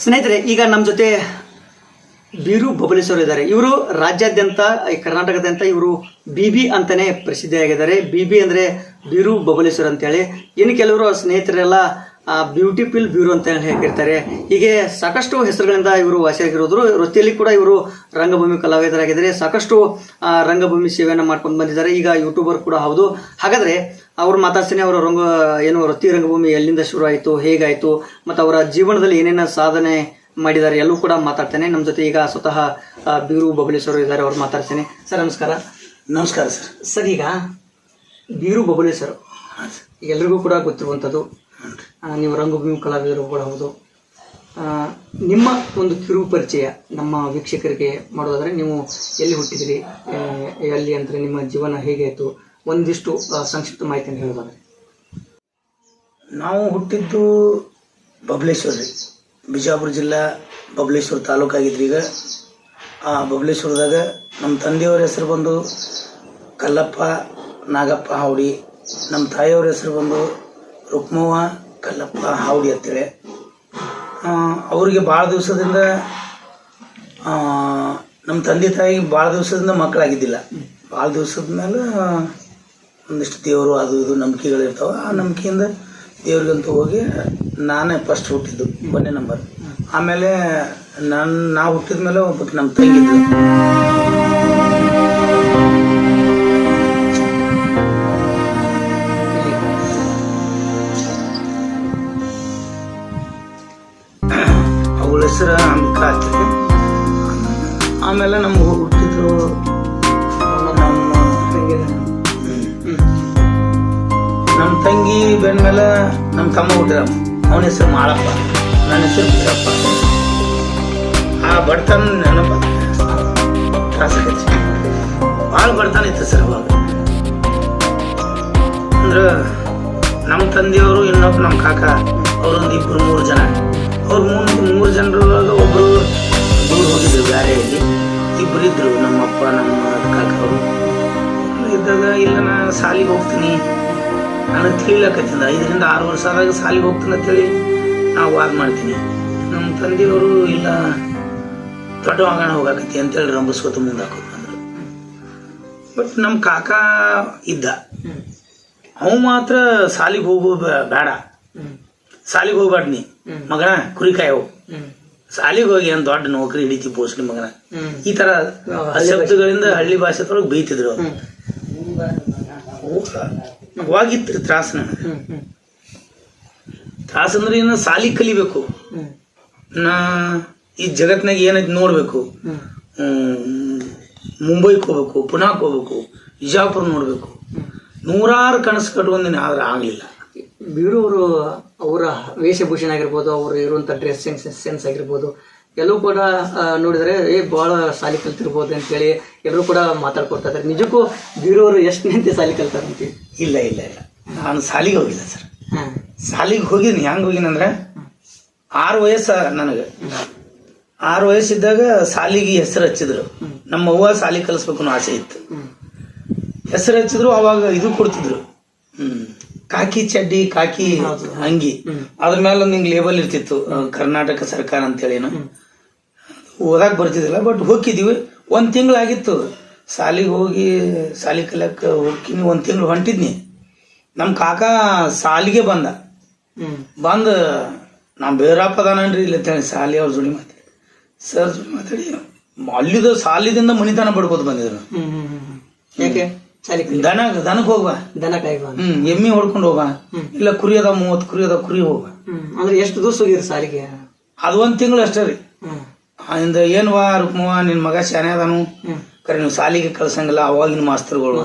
ಸ್ನೇಹಿತರೆ, ಈಗ ನಮ್ಮ ಜೊತೆ ಬೀರು ಬಬಲೇಶ್ವರ್ ಇದ್ದಾರೆ. ಇವರು ರಾಜ್ಯಾದ್ಯಂತ ಕರ್ನಾಟಕದಾದ್ಯಂತ ಇವರು BB ಅಂತಾನೆ ಪ್ರಸಿದ್ಧಿಯಾಗಿದ್ದಾರೆ. BB ಅಂದ್ರೆ ಬೀರು ಬಬಲೇಶ್ವರ್ ಅಂತೇಳಿ. ಇನ್ನು ಕೆಲವರು ಸ್ನೇಹಿತರೆಲ್ಲ ಬ್ಯೂಟಿಫುಲ್ ಬ್ಯೂರೋ ಅಂತ ಹೇಳಿರ್ತಾರೆ. ಹೀಗೆ ಸಾಕಷ್ಟು ಹೆಸರುಗಳಿಂದ ಇವರು ವಾಸಿಯಾಗಿರೋದ್ರು. ವೃತ್ತಿಯಲ್ಲಿ ಕೂಡ ಇವರು ರಂಗಭೂಮಿ ಕಲಾವಿದರಾಗಿದ್ದಾರೆ. ಸಾಕಷ್ಟು ರಂಗಭೂಮಿ ಸೇವೆಯನ್ನು ಮಾಡ್ಕೊಂಡು ಬಂದಿದ್ದಾರೆ. ಈಗ ಯೂಟ್ಯೂಬರ್ ಕೂಡ ಹೌದು. ಹಾಗಾದ್ರೆ ಅವ್ರು ಮಾತಾಡ್ತೀನಿ, ಅವರ ವೃತ್ತಿ ರಂಗಭೂಮಿ ಎಲ್ಲಿಂದ ಶುರು ಆಯಿತು, ಹೇಗಾಯಿತು, ಮತ್ತು ಅವರ ಜೀವನದಲ್ಲಿ ಏನೇನು ಸಾಧನೆ ಮಾಡಿದ್ದಾರೆ ಎಲ್ಲೂ ಕೂಡ ಮಾತಾಡ್ತೇನೆ. ನಮ್ಮ ಜೊತೆ ಈಗ ಸ್ವತಃ ಬೀರು ಬಬಲೇಶ್ವರ್ ಇದ್ದಾರೆ, ಅವ್ರು ಮಾತಾಡ್ತೇನೆ. ಸರ್ ನಮಸ್ಕಾರ. ನಮಸ್ಕಾರ ಸರ್. ಸರ್, ಈಗ ಬೀರು ಬಬಲೇಶ್ವರ್ ಎಲ್ರಿಗೂ ಕೂಡ ಗೊತ್ತಿರುವಂಥದ್ದು. ನೀವು ರಂಗಭೂಮಿ ಕಲಾವಿದರು ಕೂಡ ಹೌದು. ನಿಮ್ಮ ಒಂದು ಕಿರು ಪರಿಚಯ ನಮ್ಮ ವೀಕ್ಷಕರಿಗೆ ಮಾಡೋದಾದ್ರೆ, ನೀವು ಎಲ್ಲಿ ಹುಟ್ಟಿದಿರಿ, ಎಲ್ಲಿ ಅಂದರೆ ನಿಮ್ಮ ಜೀವನ ಹೇಗೆ ಆಯಿತು, ಒಂದಿಷ್ಟು ಸಂಕ್ಷಿಪ್ತ ಮಾಹಿತಿಯನ್ನು ಹೇಳೋದಾದ್ರೆ. ನಾವು ಹುಟ್ಟಿದ್ದು ಬಬಲೇಶ್ವರ ರೀ, ಬಿಜಾಪುರ ಜಿಲ್ಲಾ ಬಬಲೇಶ್ವರ ತಾಲೂಕಾಗಿದ್ರಿ. ಈಗ ಆ ಬಬಲೇಶ್ವರದಾಗ ನಮ್ಮ ತಂದೆಯವ್ರ ಹೆಸರು ಬಂದು ಕಲ್ಲಪ್ಪ ನಾಗಪ್ಪ ಹಾವಡಿ, ನಮ್ಮ ತಾಯಿಯವ್ರ ಹೆಸರು ಬಂದು ರುಕ್ಮವ್ವ ಕಲ್ಲಪ್ಪ ಹಾವಡಿ ಅಂತೇಳಿ. ಅವರಿಗೆ ಭಾಳ ದಿವಸದಿಂದ ನಮ್ಮ ತಂದೆ ತಾಯಿಗೆ ಭಾಳ ದಿವಸದಿಂದ ಮಕ್ಕಳಾಗಿದ್ದಿಲ್ಲ. ಭಾಳ ದಿವಸದ ಮೇಲೆ ಒಂದಿಷ್ಟು ದೇವರು ಅದು ಇದು ನಂಬಿಕೆಗಳಿರ್ತಾವೆ. ಆ ನಂಬಿಕೆಯಿಂದ ದೇವ್ರಿಗಂತೂ ಹೋಗಿ ನಾನೇ ಫಸ್ಟ್ ಹುಟ್ಟಿದ್ದು, 1ನೇ ನಂಬರ್. ಆಮೇಲೆ ನಾವು ಹುಟ್ಟಿದ ಮೇಲೆ ಒಬ್ಬ ನಮ್ಮ ತಂಗಿದ್ದು. ಅವಳ ಹೆಸರು ಅಂಬಿಕಾ ಆಗ್ತದೆ. ಆಮೇಲೆ ನಮ್ಗೆ ಹುಟ್ಟಿದ್ರು ನಮ್ಮ ತಂಗಿ ಬೆಂದ್ಮೇಲೆ ನಮ್ಮ ತಮ್ಮ ಹುಟ್ಟಿದಮ್ಮ. ಅವನ ಹೆಸರು ಮಾಳಪ್ಪ, ನನ್ನ ಹೆಸರು ಬೀರಪ್ಪ. ಆ ಬಡತನ ನೆನಪ ತ್ರಾಸಾಗೈತಿ, ಭಾಳ ಬಡತನ ಇತ್ತು ಸರ್ ಅವಾಗ. ಅಂದ್ರೆ ನಮ್ಮ ತಂದೆಯವರು ಇನ್ನೊಬ್ಬ ನಮ್ಮ ಕಾಕ, ಅವರೊಂದು 2-3 ಜನ. ಅವ್ರು 3 ಜನರೊಳಗೆ ಒಬ್ಬರು ದೂರ ಹೋಗಿದ್ರು ಬೇರೆಯಲ್ಲಿ. 2 ಇದ್ರು, ನಮ್ಮಪ್ಪ ನಮ್ಮ ಕಾಕ ಅವರು ಇದ್ದಾಗ. ಇಲ್ಲ ನಾ ಶಾಲಿಗೆ ಹೋಗ್ತೀನಿ, ನನಗೆ ತಿಳಿಲಕತ್ತಿಂದ 5-6 ವರ್ಷ ಆದಾಗ ಶಾಲಿಗೆ ಹೋಗ್ತೀನಿ ಅಂತೇಳಿ ನಾವು ವಾದ ಮಾಡ್ತೀನಿ. ನಮ್ಮ ತಂದೆಯವರು ಇಲ್ಲ ದೊಡ್ಡ ವಾಗಣ ಹೋಗಾಕತಿ ಅಂತೇಳಿ ರಂಬಿಸ್ಕೊತ ಮುಂದೆ ಹಾಕೋದು ಅಂದರು. ಬಟ್ ನಮ್ಮ ಕಾಕ ಇದ್ದ, ಅವು ಮಾತ್ರ ಶಾಲಿಗೆ ಹೋಗೋ ಬೇಡ, ಶಾಲಿಗೆ ಹೋಗ್ಬೇಡ ನೀ ಮಗನ, ಕುರಿಕಾಯಿ ಹೋಗು, ಶಾಲಿಗೆ ಹೋಗಿ ಏನು ದೊಡ್ಡ ನೌಕರಿ ಹಿಡಿತಿ ಬೋಸ್ಲಿ ಮಗನ, ಈ ಥರ ಶಬ್ದಗಳಿಂದ ಹಳ್ಳಿ ಭಾಷೆದೊಳಗೆ ಬೈತಿದ್ರು. ಅವಾಗಿತ್ತು ತ್ರಾಸ. ನನಗೆ ತ್ರಾಸ ಅಂದ್ರೆ ಏನು, ಶಾಲಿ ಕಲಿಬೇಕು, ನಾ ಈ ಜಗತ್ನಾಗ ಏನೈತಿ ನೋಡ್ಬೇಕು, ಮುಂಬೈಗೆ ಹೋಗ್ಬೇಕು, ಪುನಾಕ್ ಹೋಗ್ಬೇಕು, ವಿಜಾಪುರ ನೋಡ್ಬೇಕು, 100 ಕನಸು ಕಟ್ಕೊಂಡಿನಿ. ಆದ್ರೆ ಆಗ್ಲಿಲ್ಲ. ಬೀರು ಅವರು ಅವರ ವೇಷಭೂಷಣ ಆಗಿರ್ಬೋದು, ಅವರು ಇರುವಂಥ ಡ್ರೆಸ್ ಸೆನ್ಸ್ ಆಗಿರ್ಬೋದು, ಎಲ್ಲೂ ಕೂಡ ನೋಡಿದರೆ ಭಾಳ ಶಾಲಿ ಕಲ್ತಿರ್ಬೋದು ಅಂತೇಳಿ ಎಲ್ಲರೂ ಕೂಡ ಮಾತಾಡ್ಕೊಡ್ತಾ ಇದ್ದಾರೆ. ನಿಜಕ್ಕೂ ಬೀರು ಅವರು ಎಷ್ಟು ನಿಂತೆ ಶಾಲಿ ಕಲ್ತಾರಂತೀವಿ? ಇಲ್ಲ ಇಲ್ಲ ಇಲ್ಲ, ನಾನು ಶಾಲಿಗೆ ಹೋಗಿಲ್ಲ ಸರ್. ಶಾಲಿಗೆ ಹೋಗಿದ್ದೀನಿ. ಹೆಂಗೆ ಹೋಗಿನಂದ್ರೆ 6 ವಯಸ್ಸು ನನಗೆ. 6 ವಯಸ್ಸಿದ್ದಾಗ ಶಾಲಿಗೆ ಹೆಸರು ಹಚ್ಚಿದ್ರು. ನಮ್ಮ ಅವ್ವ ಶಾಲಿ ಕಲಿಸ್ಬೇಕು ಅನ್ನೋ ಆಸೆ ಇತ್ತು. ಹೆಸರು ಹಚ್ಚಿದ್ರು. ಅವಾಗ ಇದು ಕೊಡ್ತಿದ್ರು, ಕಾಕಿ ಚಡ್ಡಿ, ಕಾಕಿ ಅಂಗಿ, ಅದ್ರ ಮೇಲೆ ಒಂದು ಹಿಂಗೆ ಲೇಬಲ್ ಇರ್ತಿತ್ತು, ಕರ್ನಾಟಕ ಸರ್ಕಾರ ಅಂತೇಳಿನ. ಓದಾಕ್ ಬರ್ತಿದ್ದಿಲ್ಲ, ಬಟ್ ಹೋಗಿದ್ದೀವಿ. 1 ತಿಂಗಳಾಗಿತ್ತು ಶಾಲಿಗೆ ಹೋಗಿ. ಶಾಲಿ ಕಲಿಯಕ್ಕೆ ಹೋಗ್ತೀನಿ, 1 ತಿಂಗಳು ಹೊಂಟಿದ್ನಿ. ನಮ್ಮ ಕಾಕ ಶಾಲಿಗೆ ಬಂದ. ನಾ ಬೇರಪ್ಪದಾನನ್ರಿ ಇಲ್ಲ ಶಾಲಿ ಅವ್ರ ಜೋಡಿ ಮಾತಾಡಿ, ಸರ್ ಜೋಡಿ ಮಾತಾಡಿ ಅಲ್ಲಿದ ಶಾಲಿದಿಂದ ಮನಿತನ ಬಡ್ಕೋದು ಬಂದಿದ್ರು. ಯಾಕೆ? ದನಕ್ಕೆ ಹೋಗ್ಬಾ, ಎಮ್ಮಿ ಹೊಡ್ಕೊಂಡು ಹೋಗ, ಇಲ್ಲ ಕುರಿ ಅದ 30 ಕುರಿ ಅದ, ಕುರಿ ಹೋಗ. ಅಂದ್ರೆ ಎಷ್ಟು ದಿವಸ ಹೋಗಿರಿ ಶಾಲಿಗೆ? ಅದು 1 ತಿಂಗಳು ಅಷ್ಟೇ ರೀ. ಇಂದ ಏನ್ವಾ ರುಕ್ಮವ್ವ, ನಿನ್ ಮಗ ಶಾನೆ ಅದಾನು, ಕರೆ ನೀವು ಶಾಲಿಗೆ ಕಳ್ಸಂಗಿಲ್ಲ. ಅವಾಗಿನ ಮಾಸ್ತರ್ಗಳು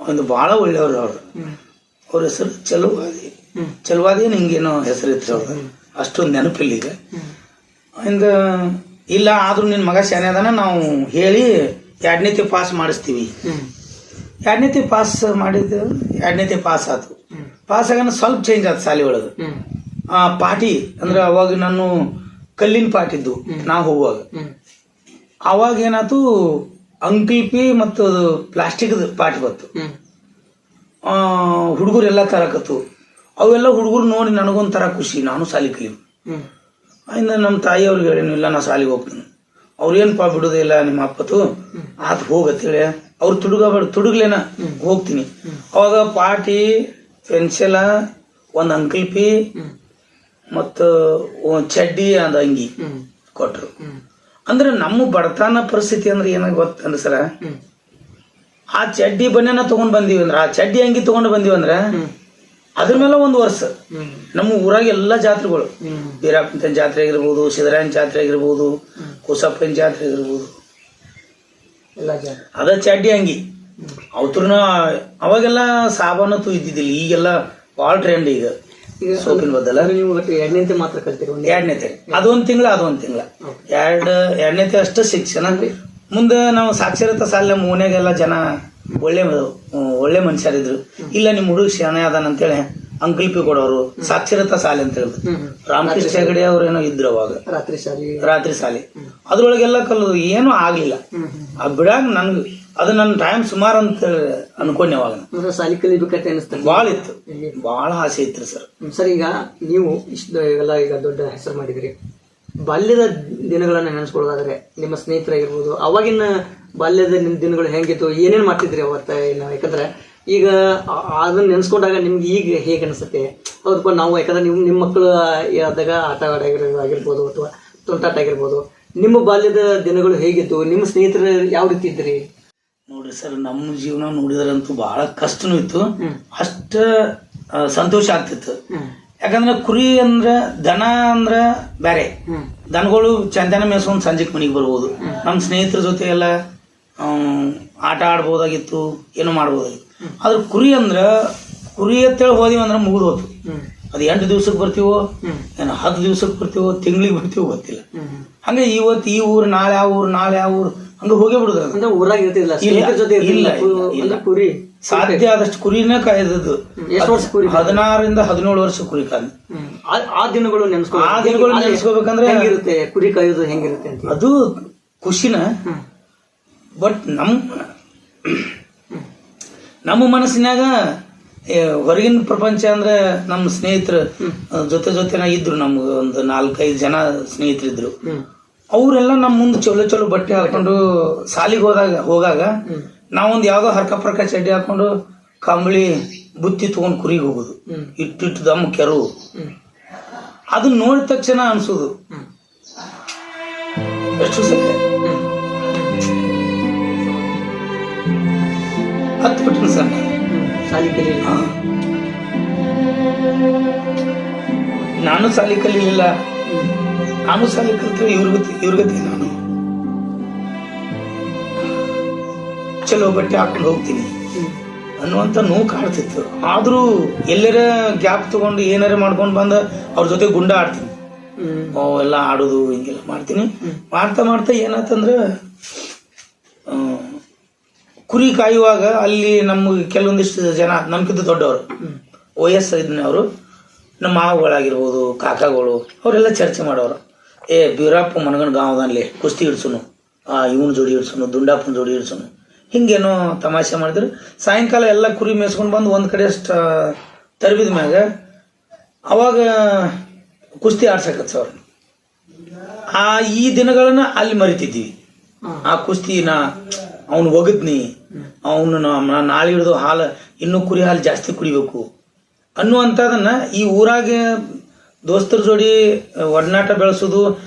ಒಂದು ಬಹಳ ಒಳ್ಳೆಯವ್ರು. ಅವ್ರ ಹೆಸರು ಚಲುವಾದಿ. ಚಲುವಾದಿ ಹಿಂಗೇನೋ ಹೆಸರು ಇತ್ತು ಅವ್ರದ್ದು, ಅಷ್ಟೊಂದು ನೆನಪಿಲ್ಲ ಈಗ. ಇಂದ ಇಲ್ಲ ಆದ್ರೂ ನಿನ್ ಮಗ ಶಾನೆ ಅದಾನ, ನಾವು ಹೇಳಿ 2ನೇತಿ ಪಾಸ್ ಮಾಡಿಸ್ತೀವಿ. 2ನೇತಿ ಪಾಸ್ ಮಾಡಿದ್ದು, 2ನೇತಿ ಪಾಸ್ ಆಯ್ತು. ಪಾಸ್ ಆಗ ಸ್ವಲ್ಪ ಚೇಂಜ್ ಆಯ್ತು ಶಾಲೆ ಒಳಗೆ. ಪಾಟಿ ಅಂದ್ರೆ ಅವಾಗ ನಾನು ಕಲ್ಲಿನ ಪಾಟಿದ್ದು ನಾವು ಹೋಗುವಾಗ. ಅವಾಗ ಏನಾಯ್ತು, ಅಂಕಿಲ್ಪಿ ಮತ್ತು ಪ್ಲಾಸ್ಟಿಕ್ ಪಾಟಿ ಬಂತು. ಹುಡುಗರೆಲ್ಲ ತರಕತ್ತು. ಅವೆಲ್ಲ ಹುಡುಗರು ನೋಡಿ ನನಗೊಂಥರ ಖುಷಿ, ನಾನು ಶಾಲೆ ಕಲಿ. ಆಯ್ತು ನಮ್ಮ ತಾಯಿಯವ್ರಿಗೆ ಹೇಳಿನಿ, ಇಲ್ಲ ನಾ ಸಾಲಿಗೆ ಹೋಗ್ತೀನಿ. ಅವ್ರೇನಪ್ಪ ಬಿಡೋದಿಲ್ಲ ನಿಮ್ಮ ಅಪ್ಪತು, ಆತ ಹೋಗತ್ತೇಳಿ ಅವ್ರು ತುಡುಗ್ಲೇನ ಹೋಗ್ತೀನಿ. ಅವಾಗ ಪಾಟಿ, ಪೆನ್ಸಿಲ, ಒಂದು ಅಂಕಲ್ಪಿ ಮತ್ತು ಚಡ್ಡಿ ಅಂದ ಅಂಗಿ ಕೊಟ್ರು. ಅಂದ್ರೆ ನಮ್ಮ ಬಡತನ ಪರಿಸ್ಥಿತಿ ಅಂದ್ರೆ ಏನಾಗ ಗೊತ್ತಂದ್ರೆ ಸರ, ಆ ಚಡ್ಡಿ ಬನ್ನೇನ ತಗೊಂಡ್ ಬಂದೀವಿ ಅಂದ್ರ, ಆ ಚಡ್ಡಿ ಅಂಗಿ ತಗೊಂಡು ಬಂದೀವಿ ಅಂದ್ರ ಅದ್ರ ಮೇಲೆ ಒಂದು ವರ್ಷ ನಮ್ಮ ಊರಾಗ ಎಲ್ಲಾ ಜಾತ್ರೆಗಳು, ಬೀರಾಪಂತನ ಜಾತ್ರೆ ಆಗಿರ್ಬೋದು, ಸಿದ್ದರಾಯನ ಜಾತ್ರೆ ಆಗಿರ್ಬೋದು, ಕುಸಪ್ಪನ ಜಾತ್ರೆ ಆಗಿರ್ಬೋದು, ಅದ ಚಡ್ಡಿ ಅಂಗಿ ಅವತ್ರನ. ಅವಾಗೆಲ್ಲ ಸಾಬಾನತ್ತು ಇದ್ದಿದ್ದಿಲ್ಲ, ಈಗೆಲ್ಲ ಭಾಳ ಟ್ರೆಂಡ್ ಈಗ ಸೋಪಿನ ಬದಲ. ನೀವು ಎರಡನೇತೆ ಮಾತ್ರ ಕಲ್ತೀರಿ? ಎರಡನೇತೆ, ಅದೊಂದ್ ತಿಂಗಳ ಎರಡನೇತೆ ಅಷ್ಟ ಶಿಕ್ಷಣ. ಮುಂದೆ ನಾವು ಸಾಕ್ಷರತಾ ಸಾಲ ನಮ್ಮ ಓನ್ಯಾಗೆಲ್ಲ ಜನ ಒಳ್ಳೆ ಮನುಷ್ಯರಿದ್ರು. ಇಲ್ಲ ನಿಮ್ಮ ಹುಡುಗ ಶಾಣೆ ಅದಾನ ಅಂತೇಳಿ ಅಂಕಲ್ಪಿ ಕೊಡೋರು, ಸಾಕ್ಷರತಾ ಶಾಲೆ ಅಂತ ಹೇಳಿದ್ರು. ರಾಮಕೃಷ್ಣ ಹೆಗಡೆ ಅವ್ರೇನೋ ಇದ್ರು ಅವಾಗ, ರಾತ್ರಿ ಶಾಲೆ. ಅದ್ರೊಳಗೆಲ್ಲ ಕಲಿಯೋದು ಏನೂ ಆಗ್ಲಿಲ್ಲ. ಬಿಡಾಗ ನನ್ಗೆ ಅದು ನನ್ನ ಟೈಮ್ ಸುಮಾರು ಅಂತ ಅನ್ಕೊಂಡೆ. ಅವಾಗ ಶಾಲೆ ಕಲಿಬೇಕಂತ ಅನಿಸ್ತದೆ, ಭಾಳ ಇತ್ತು, ಭಾಳ ಆಸೆ ಇತ್ತು ಸರ್. ಸರ್, ಈಗ ನೀವು ಇಷ್ಟು ಎಲ್ಲ ಈಗ ದೊಡ್ಡ ಹೆಸರು ಮಾಡಿದ್ರಿ, ಬಾಲ್ಯದ ದಿನಗಳನ್ನ ನೆನೆಸ್ಕೊಳ್ಳೋದಾದ್ರೆ ನಿಮ್ಮ ಸ್ನೇಹಿತರಾಗಿರ್ಬೋದು, ಅವಾಗಿನ ಬಾಲ್ಯದ ದಿನಗಳು ಹೆಂಗಿತ್ತು, ಏನೇನು ಮಾಡ್ತಿದ್ರಿ ಅವತ್ತ? ಯಾಕಂದ್ರೆ ಈಗ ಅದನ್ನ ನೆನೆಸ್ಕೊಂಡಾಗ ನಿಮ್ಗೆ ಈಗ ಹೇಗೆ ಅನಿಸುತ್ತೆ? ಹೌದಪ್ಪ, ನಾವು ಯಾಕಂದ್ರೆ ನಿಮ್ಮ ಮಕ್ಕಳು ಆದಾಗ ಆಟ ಆಡಾಗಿರ್ಬೋದು ಅಥವಾ ತುಂಟಾಟ ಆಗಿರ್ಬೋದು, ನಿಮ್ಮ ಬಾಲ್ಯದ ದಿನಗಳು ಹೇಗಿತ್ತು? ನಿಮ್ಮ ಸ್ನೇಹಿತರು ಯಾವ ರೀತಿ ಇದ್ರಿ? ನೋಡ್ರಿ ಸರ್, ನಮ್ಮ ಜೀವನ ನೋಡಿದ್ರಂತೂ ಬಹಳ ಕಷ್ಟನೂ ಇತ್ತು, ಅಷ್ಟ ಸಂತೋಷ ಆಗ್ತಿತ್ತು. ಯಾಕಂದ್ರೆ ಕುರಿ ಅಂದ್ರ ದನ ಅಂದ್ರ ಬೇರೆ, ದನಗಳು ಚಂದನ ಮೇಸ್ಕೊಂಡ್ ಸಂಜೆಗೆ ಮನೆಗೆ ಬರ್ಬೋದು. ನಮ್ಮ ಸ್ನೇಹಿತರ ಜೊತೆ ಎಲ್ಲ ಆಟ ಆಡ್ಬೋದಾಗಿತ್ತು, ಏನೋ ಮಾಡ್ಬೋದಾಗಿತ್ತು. ಆದ್ರೆ ಕುರಿ ಅಂದ್ರ ಕುರಿ ಅಂತೇಳಿ ಹೋದಿವಿ ಅಂದ್ರೆ ಮುಗಿದು ಹೋತು. ಅದು 8 ದಿವ್ಸಕ್ಕೆ ಬರ್ತೀವೋ ಏನೋ 10 ದಿವ್ಸಕ್ಕೆ ಬರ್ತೀವೋ, ತಿಂಗಳಿಗೆ ಬರ್ತೀವೋ ಗೊತ್ತಿಲ್ಲ. ಹಂಗೆ ಇವತ್ತು ಈ ಊರು, ನಾಳೆ ಆ ಊರು, ನಾಳೆ ಆ ಊರು, ಹಂಗ ಹೋಗೇ ಬಿಡುದ್ರ. ಊರಾಗ ಇರ್ತಿಲ್ಲ, ಕುರಿ ಸಾಧ್ಯ ಆದಷ್ಟು ಕುರಿನೇ ಕಾಯ್ದದ್ದು. 16ರಿಂದ 17 ವರ್ಷ ಕುರಿ ಕಾಯ್ದು. ಆ ದಿನಗಳು ನೆನೆಸ್ಕೋಬೇಕಂದ್ರೆ ಹೆಂಗಿರುತ್ತೆ ಕುರಿ ಕಾಯೋದು, ಹೆಂಗಿರುತ್ತೆ ಅಂತ? ಅದು ಖುಷಿನ. ಬಟ್ ನಮ್ಮ ಮನಸ್ಸಿನಾಗ ಹೊರಗಿನ ಪ್ರಪಂಚ ಅಂದ್ರೆ ನಮ್ಮ ಸ್ನೇಹಿತರು ಜೊತೆನ ಇದ್ರು. ನಮ್ಗೆ ಒಂದು 4-5 ಜನ ಸ್ನೇಹಿತರಿದ್ರು. ಅವರೆಲ್ಲ ನಮ್ಮ ಮುಂದೆ ಚಲೋ ಬಟ್ಟೆ ಹಾಕೊಂಡು ಸಾಲಿಗೆ ಹೋಗಾಗ ನಾವೊಂದು ಯಾವ್ದೋ ಹರ್ಕ ಚಡ್ಡಿ ಹಾಕೊಂಡು ಕಂಬಳಿ ಬುತ್ತಿ ತಗೊಂಡು ಕುರಿಗೆ ಹೋಗುದು, ಇಟ್ಟಿಟ್ಟು ದಮ್ಮ ಕೆರವು. ಅದನ್ನ ನೋಡಿದ ತಕ್ಷಣ ಅನ್ಸೋದು ಎಷ್ಟು ಸರಿ ಹತ್ತು ಬಿಟ್ಟಿನ ಸರ್. ನಾನು ಸಾಲಿ ಕಲೀಲಿಲ್ಲ, ನಾನು ಸಾಲಿ ಕಲಿತ್ರೆ ಇವ್ರಿಗತಿ ನಾನು ಚಲೋ ಬಟ್ಟೆ ಹಾಕೊಂಡು ಹೋಗ್ತೀನಿ ಅನ್ನುವಂತ ನೋವು ಕಾಡ್ತಿತ್ತು. ಆದ್ರೂ ಎಲ್ಲರ ಗ್ಯಾಪ್ ತಗೊಂಡು ಏನಾರ ಮಾಡ್ಕೊಂಡು ಬಂದ ಅವ್ರ ಜೊತೆ ಗುಂಡ ಆಡ್ತೀನಿ, ಎಲ್ಲ ಆಡೋದು ಹಿಂಗೆಲ್ಲ ಮಾಡ್ತೀನಿ. ಮಾಡ್ತಾ ಏನಾಯ್ತಂದ್ರ ಕುರಿ ಕಾಯುವಾಗ ಅಲ್ಲಿ ನಮ್ಗೆ ಕೆಲವೊಂದಿಷ್ಟು ಜನ ನಮ್ಗಿಂತ ದೊಡ್ಡವರು ವಯಸ್ಸಿನವರು, ನಮ್ಮ ಮಾವುಗಳಾಗಿರ್ಬೋದು, ಕಾಕಾಗಳು, ಅವರೆಲ್ಲ ಚರ್ಚೆ ಮಾಡೋರು. ಬೀರಪ್ಪ ಮನಗಂಡ್ ಗಾಂವದಲ್ಲಿ ಕುಸ್ತಿ ಹಿಡ್ಸುನು, ಇವನ್ ಜೋಡಿ ಹಿಡ್ಸುನು, ದುಂಡಪ್ಪನ ಜೋಡಿ ಹಿಡ್ಸುನು, ಹಿಂಗೇನೋ ತಮಾಷೆ ಮಾಡಿದ್ರು. ಸಾಯಂಕಾಲ ಎಲ್ಲ ಕುರಿ ಮೇಸ್ಕೊಂಡು ಬಂದು ಒಂದ್ ಕಡೆ ತರಬಿದ ಮ್ಯಾಗ ಅವಾಗ ಕುಸ್ತಿ ಆಡ್ಸಕತ್ ಅವ್ರ. ಈ ದಿನಗಳನ್ನ ಅಲ್ಲಿ ಮರಿತಿದ್ವಿ. ಆ ಕುಸ್ತಿನ ಅವನು ಒಗದ್ನಿ, ಅವನು ನಾಳೆ ಹಿಡಿದು ಹಾಲು ಇನ್ನೂ ಕುರಿ ಹಾಲು ಜಾಸ್ತಿ ಕುಡಿಬೇಕು ಅನ್ನುವಂಥದನ್ನ ಈ ಊರಾಗ ದೋಸ್ತರ ಜೋಡಿ ಒಡನಾಟ ಬೆಳೆಸೋದು,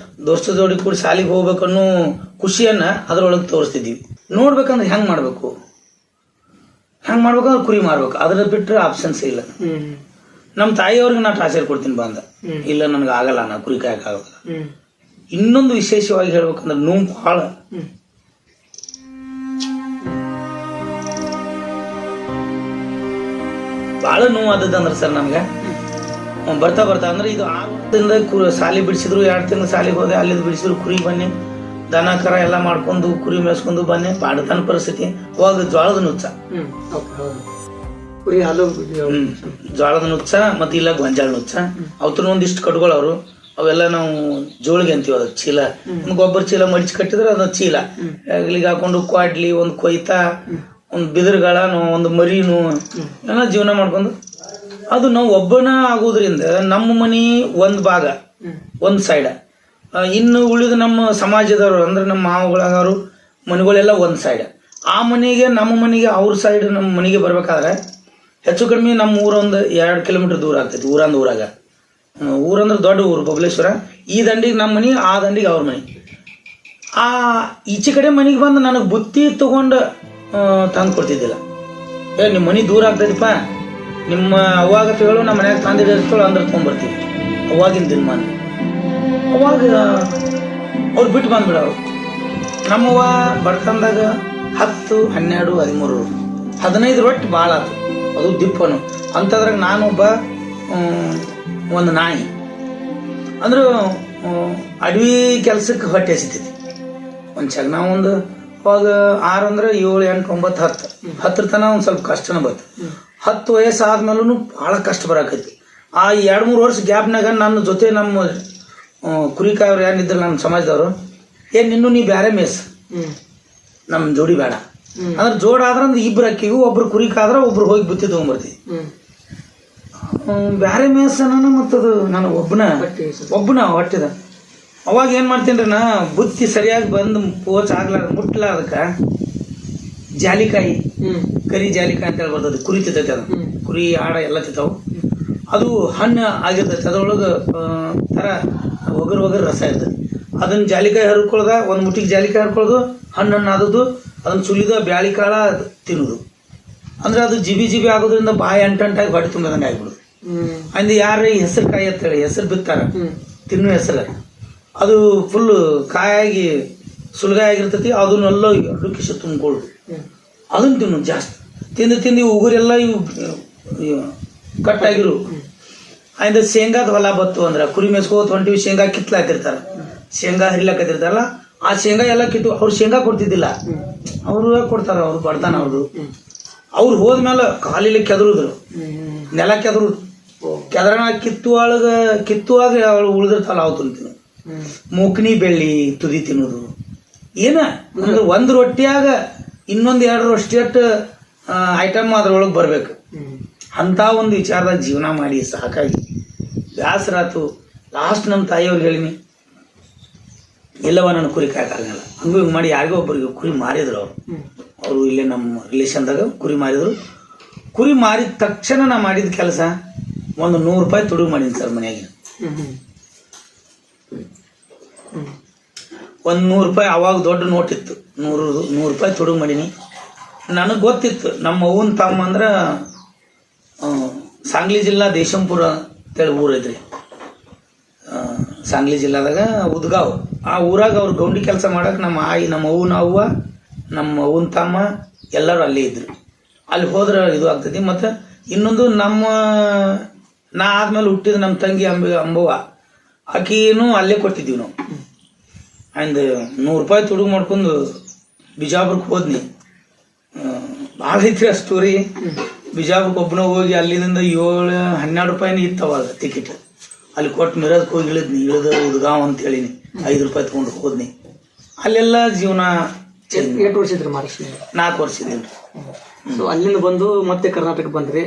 ದೋಸ್ತರ ಜೋಡಿ ಕೂಡಿ ಶಾಲಿಗೆ ಹೋಗ್ಬೇಕು ಅನ್ನೋ ಖುಷಿಯನ್ನ ಅದ್ರೊಳಗೆ ತೋರಿಸ್ತಿದ್ವಿ. ನೋಡ್ಬೇಕಂದ್ರೆ ಹೆಂಗ್ ಮಾಡ್ಬೇಕಂದ್ರೆ ಕುರಿ ಮಾರ್ಬೇಕು, ಅದ್ರ ಬಿಟ್ರೆ ಆಪ್ಷನ್ಸ್ ಇಲ್ಲ. ನಮ್ಮ ತಾಯಿಯವ್ರಿಗೆ ನಾ ಟಾರ್ಚರ್ ಕೊಡ್ತೀನಿ ಬಂದ, ಇಲ್ಲ ನನಗೆ ಆಗಲ್ಲ, ನಾ ಕುರಿ ಕಾಯಕ್ ಆಗಲ್ಲ. ಇನ್ನೊಂದು ವಿಶೇಷವಾಗಿ ಹೇಳ್ಬೇಕಂದ್ರೆ ನೋವು ಬಹಳ ನೋವು ಆದದಂದ್ರೆ ಸರ್ ನಮ್ಗೆ ಬರ್ತಾ ಅಂದ್ರೆ ಇದು 6 ವರ್ಷದಿಂದ ಸಾಲಿ ಬಿಡಿಸಿದ್ರು, 2 ತಿಂಗಳು ಸಾಲಿಗೆ ಹೋದೆ, ಅಲ್ಲಿದ್ದು ಬಿಡಿಸಿದ್ರು ಕುರಿ ಬನ್ನಿ, ದನ ಕರ ಎಲ್ಲ ಮಾಡ್ಕೊಂಡು ಕುರಿ ಮೇಸ್ಕೊಂಡು ಬನ್ನಿ. ಬಾಡತನ ಪರಿಸ್ಥಿತಿ. ಅವಾಗ ಜೋಳದ ನುಚ್ಚ, ಜೋಳದ ನುಚ್ಚ ಮತ್ತೆ ಇಲ್ಲ ಗೊಂಜಾಳ ನುಚ್ಚ, ಅವತ್ರ ಒಂದಿಷ್ಟು ಕಟ್ಕೊಳ್ಳೋರು. ಅವೆಲ್ಲ ನಾವು ಜೋಳಿಗೆ ಅಂತೀವಿ, ಅದ ಚೀಲ, ಒಂದು ಗೊಬ್ಬರ ಚೀಲ ಮಡಿಚಿ ಕಟ್ಟಿದ್ರೆ ಅದ ಚೀಲ ಅಲ್ಲಿಗೆ ಹಾಕೊಂಡು ಕ್ವಾಡ್ಲಿ, ಒಂದು ಕೊಯ್ತಾ, ಒಂದು ಬಿದಿರುಗಳನು, ಒಂದು ಮರಿನು ಎಲ್ಲ ಜೀವನ ಮಾಡ್ಕೊಂಡು. ಅದು ನಾವು ಒಬ್ಬನ ಆಗೋದ್ರಿಂದ ನಮ್ಮ ಮನಿ ಒಂದ್ ಭಾಗ, ಒಂದ್ ಸೈಡ್, ಇನ್ನು ಉಳಿದ ನಮ್ಮ ಸಮಾಜದವರು ಅಂದ್ರೆ ನಮ್ಮ ಮಾವುಗಳಾಗವರು ಮನೆಗಳೆಲ್ಲ ಒಂದು ಸೈಡ್, ಆ ಮನೆಗೆ ನಮ್ಮ ಮನೆಗೆ ಅವ್ರ ಸೈಡ್ ನಮ್ಮ ಮನೆಗೆ ಬರ್ಬೇಕಾದ್ರೆ ಹೆಚ್ಚು ಕಡಿಮೆ ನಮ್ಮ ಊರೊಂದು 2 ಕಿಲೋಮೀಟರ್ ದೂರ ಆಗ್ತೈತಿ. ಊರಾಗ ಊರಂದ್ರೆ ದೊಡ್ಡ ಊರು ಬಬಲೇಶ್ವರ. ಈ ದಂಡಿಗೆ ನಮ್ಮ ಮನೆ, ಆ ದಂಡಿಗೆ ಅವ್ರ ಮನೆ. ಆ ಈಚೆ ಕಡೆ ಮನೆಗೆ ಬಂದು ನನಗೆ ಬುತ್ತಿ ತೊಗೊಂಡು ತಂದು ಕೊಡ್ತಿದ್ದಿಲ್ಲ. ನಿಮ್ಮ ಮನೆ ದೂರ ಆಗ್ತೈತಿಪ್ಪ, ನಿಮ್ಮ ಅವಾಗ ಹೇಳು, ನಮ್ಮ ಮನ್ಯಾಗ ತಂದಿರ್ತೇಳು ಅಂದ್ರೆ ತೊಗೊಂಬರ್ತೀವಿ. ಅವಾಗಿನ ದಿನಮಾನ ಅವಾಗ ಅವ್ರು ಬಿಟ್ಟು ಬಂದ್ಬಿಡೋರು. ನಮ್ಮವ್ವ ಬಡತನದಾಗ 10, 12, 13, 15 ರೊಟ್ಟಿ ಭಾಳ ಆತು. ಅದು ದಿಪ್ಪನು ಅಂಥದ್ರಾಗ ನಾನೊಬ್ಬ ಒಂದು ನಾಯಿ ಅಂದ್ರೆ ಅಡವಿ ಕೆಲ್ಸಕ್ಕೆ ಹೊಟ್ಟೆ ಹಸಿತೈತಿ. ಒಂದು ಚಗ ನಾವೊಂದು ಅವಾಗ 6 ಅಂದ್ರೆ 7, 8, 9, 10 ತನಕ ಒಂದು ಸ್ವಲ್ಪ ಕಷ್ಟನ ಬರ್ತದೆ. 10 ವಯಸ್ಸು ಆದ್ಮೇಲೂ ಭಾಳ ಕಷ್ಟ ಬರಾಕೈತಿ. ಆ 2-3 ವರ್ಷ ಗ್ಯಾಪ್ನಾಗ ನನ್ನ ಜೊತೆ ನಮ್ಮ ಕುರಿಕಾಯವ್ರು ಏನಿದ್ರು ನಮ್ಮ ಸಮಾಜದವರು, ನಿನ್ನೂ ನೀ ಬೇರೆ ಮೇಸ್, ನಮ್ಮ ಜೋಡಿ ಬೇಡ ಅಂದ್ರೆ ಜೋಡ ಆದ್ರಂದ್ರೆ ಇಬ್ರು ಹಾಕಿವಿ, ಒಬ್ರು ಕುರಿಕಾದ್ರೆ ಒಬ್ರು ಹೋಗಿ ಬುತ್ತಿ ತೊಗೊಂಬರ್ತೀವಿ. ಬೇರೆ ಮೇಸನ ಮತ್ತದು ನಾನು ಒಬ್ಬನ ಹೊಟ್ಟಿದ. ಅವಾಗ ಏನು ಮಾಡ್ತೀನಿ ನಾ, ಬುತ್ತಿ ಸರಿಯಾಗಿ ಬಂದು ಪೋಚ್ ಆಗ್ಲಾರ್ದು ಮುಟ್ಲಾರ್ದಕ್ಕೆ ಜಾಲಿಕಾಯಿ, ಕರಿ ಜಾಲಿಕಾಯಿ ಅಂತೇಳಿ ಬರ್ತದೆ, ಕುರಿ ತಿಂತೈತೆ. ಅದು ಕುರಿ ಆಡ ಎಲ್ಲ ತಿಂತಾವು. ಅದು ಹಣ್ಣು ಆಗಿರ್ತೈತೆ, ಅದ್ರೊಳಗೆ ಥರ ಒಗರು ರಸ ಇರ್ತದೆ. ಅದನ್ನ ಜಾಲಿಕಾಯಿ ಹರ್ಕೊಳ್ಳೋದ, ಒಂದು ಮುಟ್ಟಿಗೆ ಜಾಲಿಕಾಯಿ ಹರ್ಕೊಳ್ಳೋದು, ಹಣ್ಣು ಆದದ್ದು, ಅದನ್ನ ಸುಲಿದ ಬ್ಯಾಳಿ ಕಾಳ ತಿನ್ನೋದು. ಅಂದ್ರೆ ಅದು ಜಿಬಿ ಆಗೋದ್ರಿಂದ ಬಾಯಿ ಅಂಟಾಗಿ ಹೊಟ್ಟೆ ತುಂಬಿದಂಗೆ ಆಗ್ಬಿಡುದು. ಅಂದ್ ಯಾರ ಹೆಸರು ಕಾಯಿ ಅಂತೇಳಿ ಹೆಸರು ಬಿತ್ತಾರ, ತಿನ್ನೋ ಹೆಸರು, ಅದು ಫುಲ್ ಕಾಯಾಗಿ ಸುಲ್ಗಾಯಿ ಆಗಿರ್ತೈತಿ. ಅದನ್ನೆಲ್ಲ 2 ಕಿಶ ತುಂಬಿಕೊಳ್ಳು, ಅದನ್ನ ತಿನ್ನೋದು ಜಾಸ್ತಿ. ತಿಂದು ಉಗುರೆಲ್ಲ ಇವು ಕಟ್ಟಾಗಿರು. ಆಯ್ತು ಶೇಂಗಾದ ಹೊಲ ಬತ್ತು ಅಂದ್ರೆ ಕುರಿ ಮೇಸ್ಕೋತ ಹೊಂಟಿವಿ, ಶೇಂಗಾ ಕಿತ್ಲಾಕಿರ್ತಾರೆ, ಶೇಂಗಾ ಹರಿಲಾಕತಿರ್ತಾರಲ್ಲ, ಆ ಶೇಂಗಾ ಎಲ್ಲ ಕಿತ್ತು. ಅವ್ರು ಶೇಂಗಾ ಕೊಡ್ತಿದ್ದಿಲ್ಲ, ಅವರು ಕೊಡ್ತಾರ, ಅವ್ರು ಬಡ್ತಾನ ಅವ್ರದ್ದು. ಅವ್ರು ಹೋದ್ಮೇಲೆ ಕಾಲಿಲಿ ಕೆದರುದ್ರು, ನೆಲ ಕೆದರಣ ಕಿತ್ತುವಾಗ ಅವಳು ಉಳಿದಿರ್ತಾಳ, ಅವು ತಿಂತೀನಿ. ಮೂಕ್ನಿ ಬೆಳ್ಳಿ ತುದಿ ತಿನ್ನೋದು ಏನ ಅಂದ್ರೆ 1 ರೊಟ್ಟಿಯಾಗ ಇನ್ನೊಂದು 2 ರೊಟ್ಟಿ ಐಟಮ್ ಅದ್ರೊಳಗೆ ಬರ್ಬೇಕು. ಅಂತ ಒಂದು ವಿಚಾರದಾಗ ಜೀವನ ಮಾಡಿ ಸಾಕಾಗಿ ಬ್ಯಾಸರಾತು. ಲಾಸ್ಟ್ ನಮ್ಮ ತಾಯಿಯವ್ರಿಗೆ ಹೇಳಿನಿ, ಇಲ್ಲವ ನನ್ನ ಕುರಿ ಕಾಯಕ್ಕಾಗಲ್ಲ. ಹಂಗೂ ಹಿಂಗೆ ಮಾಡಿ ಯಾರಿಗೋ ಒಬ್ಬರಿಗೆ ಕುರಿ ಮಾರಿದ್ರು. ಅವರು ಇಲ್ಲೇ ನಮ್ಮ ರಿಲೇಷನ್ದಾಗ ಕುರಿ ಮಾರಿದ್ರು. ಕುರಿ ಮಾರಿದ ತಕ್ಷಣ ನಾ ಮಾಡಿದ ಕೆಲಸ ಒಂದು 100 ರೂಪಾಯಿ ತುಡುಗು ಮಾಡೀನಿ ಸರ್ ಮನೆಯಾಗ. ಒಂದು 100 ರೂಪಾಯಿ, ಅವಾಗ ದೊಡ್ಡ ನೋಟ್ ಇತ್ತು, 100 ರೂಪಾಯಿ ತುಡುಗು ಮಾಡೀನಿ. ನನಗೆ ಗೊತ್ತಿತ್ತು ನಮ್ಮ ಅವ್ವನ ತಮ್ಮ ಅಂದ್ರೆ ಸಾಂಗ್ಲಿ ಜಿಲ್ಲಾ ದೇಶಂಪುರ ಅಂತೇಳಿ ಊರು ಐತ್ರಿ. ಸಾಂಗ್ಲಿ ಜಿಲ್ಲಾದಾಗ ಉದ್ಗಾವ್, ಆ ಊರಾಗ ಅವ್ರು ಗೌಂಡಿ ಕೆಲಸ ಮಾಡಕ್ಕೆ ನಮ್ಮ ಆಯಿ, ನಮ್ಮ ಅವ್ವನ ಅವ್ವ, ನಮ್ಮ ಅವ್ವನ ತಮ್ಮ ಎಲ್ಲರೂ ಅಲ್ಲೇ ಇದ್ರು. ಅಲ್ಲಿ ಹೋದ್ರೆ ಇದು ಆಗ್ತೈತಿ. ಮತ್ತು ಇನ್ನೊಂದು ನಾ ಆದ್ಮೇಲೆ ಹುಟ್ಟಿದ ನಮ್ಮ ತಂಗಿ ಅಂಬವ್ವ, ಆಕಿನೂ ಅಲ್ಲೇ ಕೊಟ್ಟಿದ್ದೀವಿ ನಾವು. ಅಂಡ್ 100 ರೂಪಾಯಿ ತುಡುಗು ಮಾಡ್ಕೊಂಡು ಬಿಜಾಪುರಕ್ಕೆ ಹೋದ್ನಿ. ಭಾಳ ಐತ್ರಿ ಆ ಸ್ಟೋರಿ. ಬಿಜಾಪುರಕ್ಕೆ ಒಬ್ಬನ ಹೋಗಿ ಅಲ್ಲಿಂದ 7-12 ರೂಪಾಯಿನ ಇತ್ತು ಅವಾಗ ಟಿಕೆಟ್. ಅಲ್ಲಿ ಕೊಟ್ಟು ಮಿರಜ್ಗೆ ಹೋಗಿ ಇಳಿದು ಉದ್ಗಾವ್ ಅಂತ ಹೇಳಿನಿ, 5 ರೂಪಾಯಿ ತೊಗೊಂಡು ಹೋದ್ನಿ. ಅಲ್ಲೆಲ್ಲ ಜೀವನ. 8 ವರ್ಷ ಇದ್ರಿ ಮಹಾರಾಷ್ಟ್ರ? 4 ವರ್ಷ ಇದ್ದೀನಿ. ಸೊ ಅಲ್ಲಿಂದ ಬಂದು ಮತ್ತೆ ಕರ್ನಾಟಕ ಬಂದ್ರಿ.